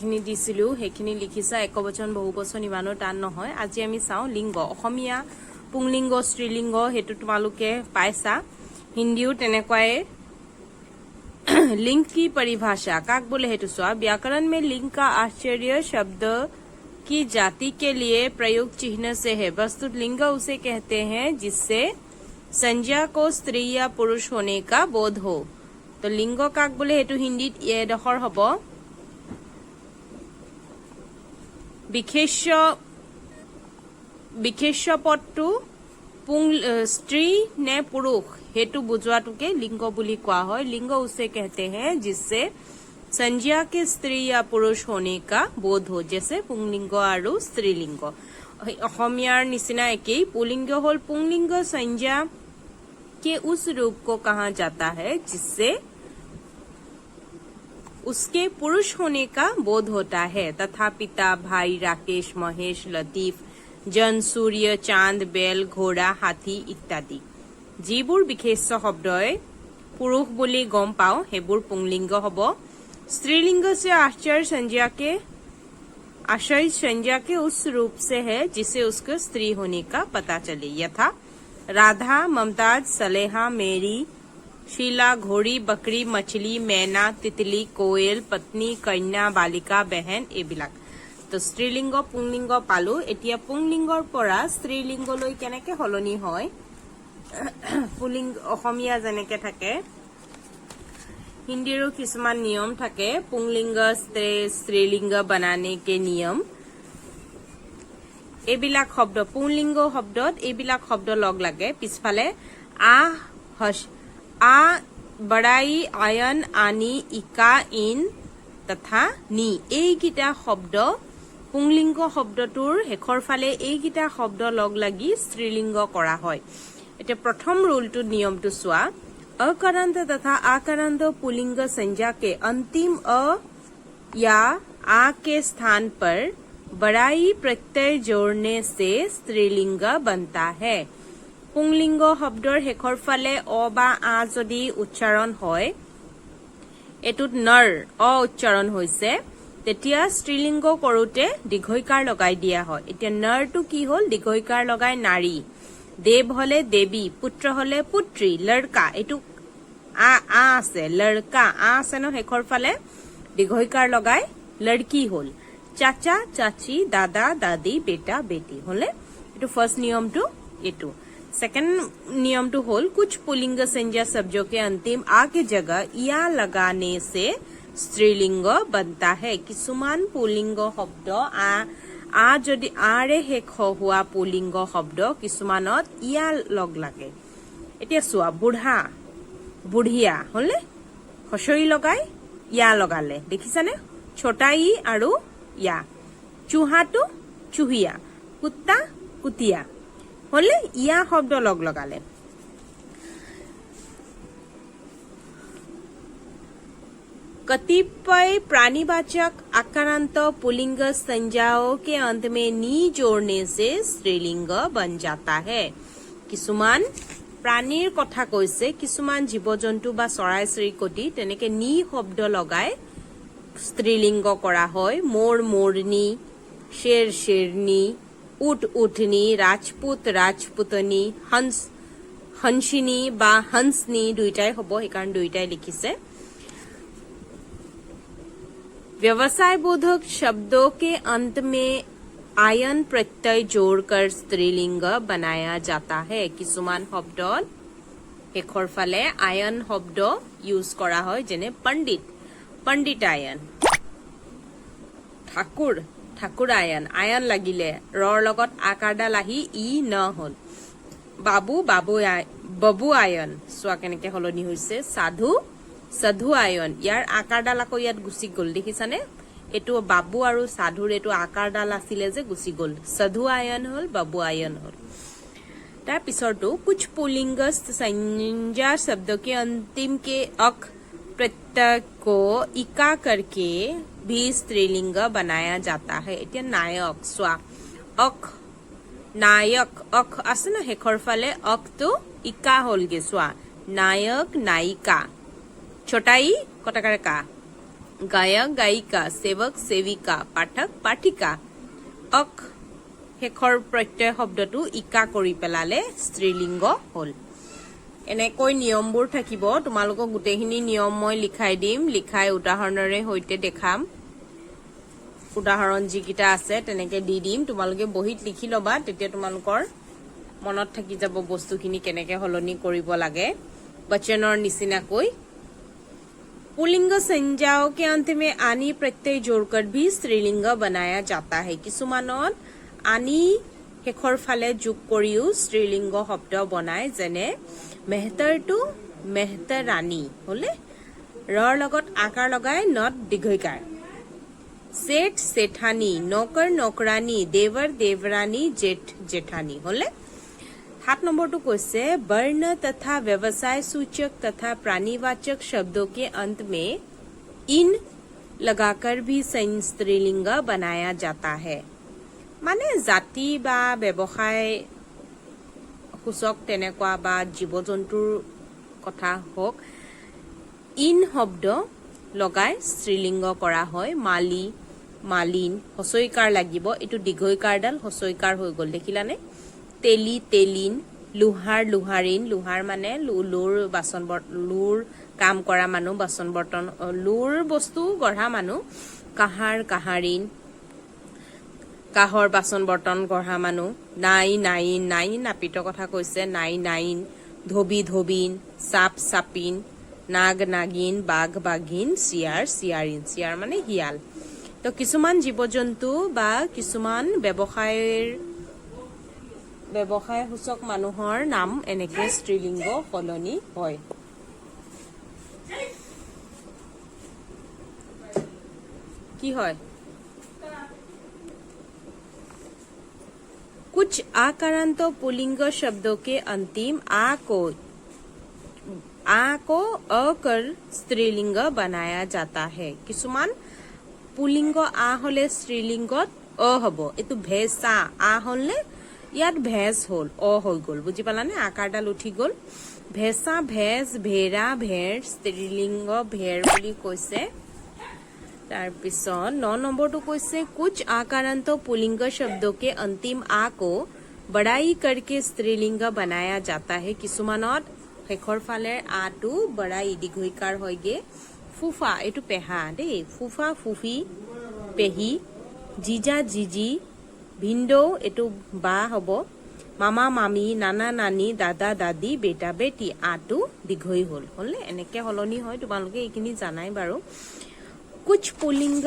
খিনি দিছিলো সেইখিনি লিখিছা একবচন বহুবচন ইমানো টান নহয়। আজি আমি চাও লিঙ্গ। অসমীয়া পুংলিঙ্গ স্ত্ৰীলিঙ্গ হেতু তোমালোকে পাইছা। हिंदीও তেনেকুৱাই। लिंग की परिभाषा काक बोले हेतु स्वा व्याकरण में लिंग का आश्चर्य शब्द की जाति के लिए प्रयुक्त चिन्ह से है। वस्तुत लिंग उसे कहते हैं जिससे संज्ञा को स्त्री या पुरुष होने का बोध हो। तो लिंग काक बोले हेतु हिंदीत ये डखर हब বিশেষ্য পদটো স্ত্ৰী নে পুৰুষ हेतु बुझवाटुके लिंग बुली कोआ होय। लिंग उसे कहते हैं जिससे संज्ञा के स्त्री या पुरुष होने का बोध हो, जैसे पुंलिंग और स्त्रीलिंग। अहोमियार निसिना एकेई पुलिंग होल पुंलिंग संज्ञा के उस रूप को कहा जाता है जिससे उसके पुरुष होने का बोध होता है। तथा पिता, भाई, राकेश, महेश, लतीफ, जन, सूर्य, चांद, बेल, घोड़ा, हाथी इत्यादि যিবোৰ বিশেষ্য শব্দই পুৰুষ বুলি গম পাও হেবোৰ পুংলিঙ্গ হব। स्त्रीलिंग से आश्चर्य संज्ञा के उस रूप से है जिसे उसके स्त्री होने का पता चले। यथा राधा, ममताज, सलेहा, मेरी, शीला, घोड़ी, बकरी, मछली, मैना, तितली, कोयल, पत्नी, कन्या, बालिका, बहन एबिलाक। तो स्त्रीलिंग पुंलिंग पालो। एतिया पुंलिंगर পৰা स्त्रीलिंगলৈ কেনেকে হলনি হয়। पुलिंग অসমীয়া যেনেকে থাকে हिंदीरो किसुमान नियम থাকে पुंलिंग स्त्रीलिंग बनाने के नियम। एबिलाक शब्द पुंलिंग शब्दत एबिलाक शब्द लग लागे पिछफाले आ बड़ाई, आयन, आनी, इका, इन तथा नी এইকিটা শব্দ पुंलिंग শব্দটোৰ হেখৰ ফালে এইকিটা শব্দ লগ লাগি স্ত্ৰীলিংগ কৰা হয়। এটা प्रथम रूलटू नियमटू चुआ अकारांत तथा आकारांत पुलिंग संज्ञा के अंतिम अ या आ के स्थान पर बड़ाई प्रत्यय जोड़ने से स्त्रीलिंग बनता है। पुंलिंग शब्दर हेखर फाले अ बा आ जदि उच्चारण হয় एटुत नर अ उच्चारण হৈছে তেতিয়া স্ত্ৰীলিংগ কৰোতে দীঘইকাৰ লগাই দিয়া হয়। এতিয়া নৰটো কি হল দীঘইকাৰ লগাই নাৰী, देव हले देवी, पुत्र हले पुत्री, लड़का एटु आ आसे लड़का आसे न हेखर फाले दीघइकार लगाय लड़की होल। चाचा, चाची, दादा, दादी, बेटा, बेटी होले एटु फर्स्ट नियम टू एटु। सेकंड नियम टू होल कुछ पुलिंग संज्ञा शब्दों के अंतिम आ के जगह या लगाने से स्त्रीलिंग बनता है। किसुमान पुलिंग शब्द आ যদি আৰে শেষ হোৱা পুলিংগ শব্দ কিছুমানত ইয়া লগ লাগে। এতিয়া চোৱা বুঢ়া, বুঢ়িয়া হলে হসই লগাই ইয়া লগালে দেখিছানে ছোটা ই আৰু ইয়া। চুহাটো চুহিয়া, কুত্তা কুতিয়া হলে ইয়া শব্দ লগ লগালে। कतिपय प्राणीवाचक आकारांत पुलिंग संज्ञाओं के अंत में नी जोड़ने से स्त्रीलिंग बन जाता है। किसुमान प्राणीर कथा কৈছে किसुमान जीव जंतु बा चराई चिरिकटी तेनेके नी शब्द लगाय स्त्रीलिंग करा হয়। मोर मोरनी, शेर शेरनी, उठ उठनी, राजपूत राजपूतनी, हंस हंसिनी बा हंसनी दुइटाই হব হেকাৰণ দুইটাই লিখিছে। व्यवसाय बोधक शब्दों के अंत में आयन प्रत्यय जोड़कर स्त्रीलिंग बनाया जाता है। किसुमान शब्द हेखर फाले आयन शब्द यूज करा হয় जेने पंडित, पंडित आयन, ठाकुर, ठाकुर आयन, आयन लागिले रर लगत आकारडाल आহি ই ন হল। बाबू, बाबू आयन चुआ केनेके हलनी হৈছে। साधु, साधु आयन यार आकारडाल আকৌ ইয়াত গুচি গল দেখিছানে। এটো বাবু আৰু সাধুৰ এটো আकारडाল আছিলে যে গুচি গল। साधु आयन হল, बाबू आयन हल। তাৰ পিছৰটো कुछ पुलिंग संज्ञा शब्दों के अंतिम के अक प्रत्यय को इका करके भी स्त्रीलिंग बनाया जाता है। এতিয়া नायक চোৱা अक नायक अक আছে না হেখৰ ফালে अकটো इका হলগে চোৱা नायक नायिका छोटाई कटाकार का গায়ক গায়িকা সেৱক সেৱিকা পাঠক পাঠিকা অক শেষৰ প্ৰত্যয় শব্দটো ইকা কৰি পেলালে স্ত্ৰীলিংগ হ'ল এনেকৈ নিয়মবোৰ থাকিব তোমালোকক গোটেইখিনি নিয়ম মই লিখাই দিম লিখাই উদাহৰণৰে সৈতে দেখাম উদাহৰণ যিকিটা আছে তেনেকে দি দিম তোমালোকে বহিত লিখি লবা তেতিয়া তোমালোকৰ মনত থাকি যাব বস্তুখিনি কেনেকে হলনি কৰিব লাগে বচনৰ নিচিনাকৈ पुल्लिंग संज्ञाओं के अंत में आनी प्रत्यय जोड़कर भी स्त्रीलिंग बनाया जाता है किसुमाনত आनी शेखर फाले जोग करिও स्त्रीलिंग शब्द बनाय जेने मेहतर टू मेहतरानी हले ৰৰ লগত আকাৰ লগাই নট দীৰ্ঘইকাৰ सेठ सेठानी नौकर नौकरानी देवर देवरानी जेठ जेठानी हले 7 नंबर तो कैसे वर्ण तथा व्यवसाय सूचक तथा प्राणीवाचक शब्दों के अंत में इन लगाकर भी स्त्रीलिंग बनाया जाता है माने जाति बा व्यवसाय सूचक तेनेকুৱা बा जीव जंतुर कथा होक इन शब्द लगाय स्त्रीलिंग करा হয় माली मालिन हसैकार লাগিব এটো দীৰ্ঘইকাৰডাল হসৈকাৰ হৈ গল দেখিলানে তেলি তেলিন লুহাৰ লুহাৰিন লুহাৰ মানে লুৰ বাসন লুৰ কাম কৰা মানুহ বাসন বৰ্তন লুৰ বস্তু গঢ়া মানুহ কাহাৰ কাহাৰিন কাহৰ বাসন বৰ্তন গঢ়া মানুহ নাই নাইন নাইন নাপিত কথা কৈছে নাই নাইন ধবি ধবিন সাপ সাপিন নাগ নাগিন বাঘ বাঘিন শিয়াৰ শিয়াৰিন শিয়াৰ মানে হিয়াল তো কিছুমান জীৱ-জন্তু বা কিছুমান ব্যৱসায় সূচক মানুহৰ নাম এনেকে স্ত্ৰীলিংগ সলনি হয় কি হয় कुछ आकारांत पुल्लिंग शब्दों के अंतिम आ को अकर स्त्रीलिंग बनाया जाता है किसुमान पुल्लिंग आ हले स्त्रीलिंगत अ हबो एतु भेसा आ हले ইয়াত ভেজ হল অ হৈ গল বুজি পালানে আকাৰডাল উঠি গল ভেসা ভেজ ভেৰা ভেৰ স্ত্ৰীলিংগ ভেৰ বুলি কৈছে तार पिছত 9 नंबर तो कैसे कुछ आकारांत पुल्लिंग शब्दों के अंतिम आ को बड़ाई करके स्त्रीलिंग बनाया जाता है किसुमानत शेखर फाले आ टू बड़ाई दीर्घइकार होयगे फुफा एटु पेहा दे फुफा फुफी पेही जीजा जीजी भिंडो एटु बा हबो मामा मामी नाना नानी दादा दादी बेटा बेटी आ टू दीर्घई होल हले এনেকে হলনি হয় তোমালোকে এইখিনি জানাই বাৰু कुछ पुल्लिंग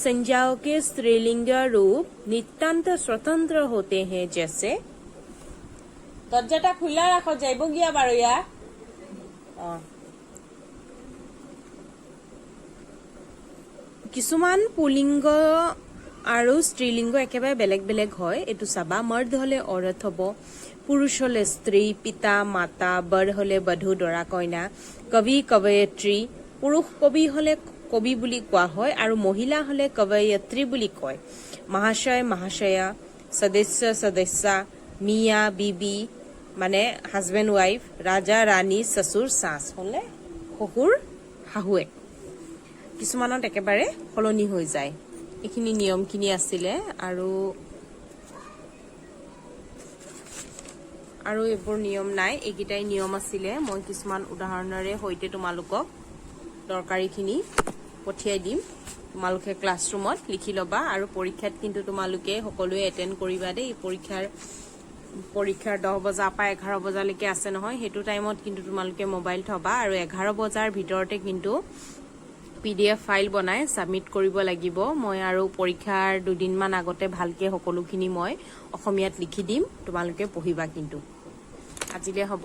संज्ञाओं के स्त्रीलिंग रूप नितांत स्वतंत्र होते हैं जैसे दरजाटा खुला रखो जाइबो गिया बारो या किसुमान पुल्लिंग আৰু স্ত্ৰীলিংগ একেবাৰে বেলেগ বেলেগ হয় এটু সাবা মर्द হলে औरत হবো পুৰুষ হলে স্ত্ৰী পিতা মাতা বৰ হলে বধূ দৰা কইনা কবি কবয়িত্ৰী পুৰুষ কবি হলে কবি বুলি কোৱা হয় আৰু মহিলা হলে কবয়িত্ৰী বুলি কয় মহাশয় মহাশয়া সদস্য সদস্যা মিয়া বিবি মানে হাজবেন্ড ওয়াইফ ৰাজা ৰাণী সসুৰ সাস হলে শহুৰ শাহুৱে কিছুমানত একেবাৰে হলনি হৈ যায় এখিনি নিয়মখিনি আছিল আৰু এবোৰ নিয়ম নাই একিটাই নিয়ম আছিল মই কিছুমান উদাহৰণৰে হৈতে তোমালোকক দৰকাৰীখিনি পঠিয়াই দিম তোমালোকে ক্লাছৰুমত লিখি লবা আৰু পৰীক্ষাত কিন্তু তোমালোকে সকলোৱে এটেন্ড কৰিবা দেই পৰীক্ষাৰ 10 বজা পা 11 বজালৈকে আছে নহয় হেতু টাইমত কিন্তু তোমালোকে মোবাইল থবা আৰু 11 বজাৰ ভিতৰতে কিন্তু PDF ফাইল বনাই সাবমিট কৰিব লাগিব মই আৰু পৰীক্ষাৰ দুদিন মান আগতে ভালকে সকলোখিনি মই অসমীয়াত লিখি দিম তোমালোকে পঢ়িবা কিন্তু আজিলে হ'ব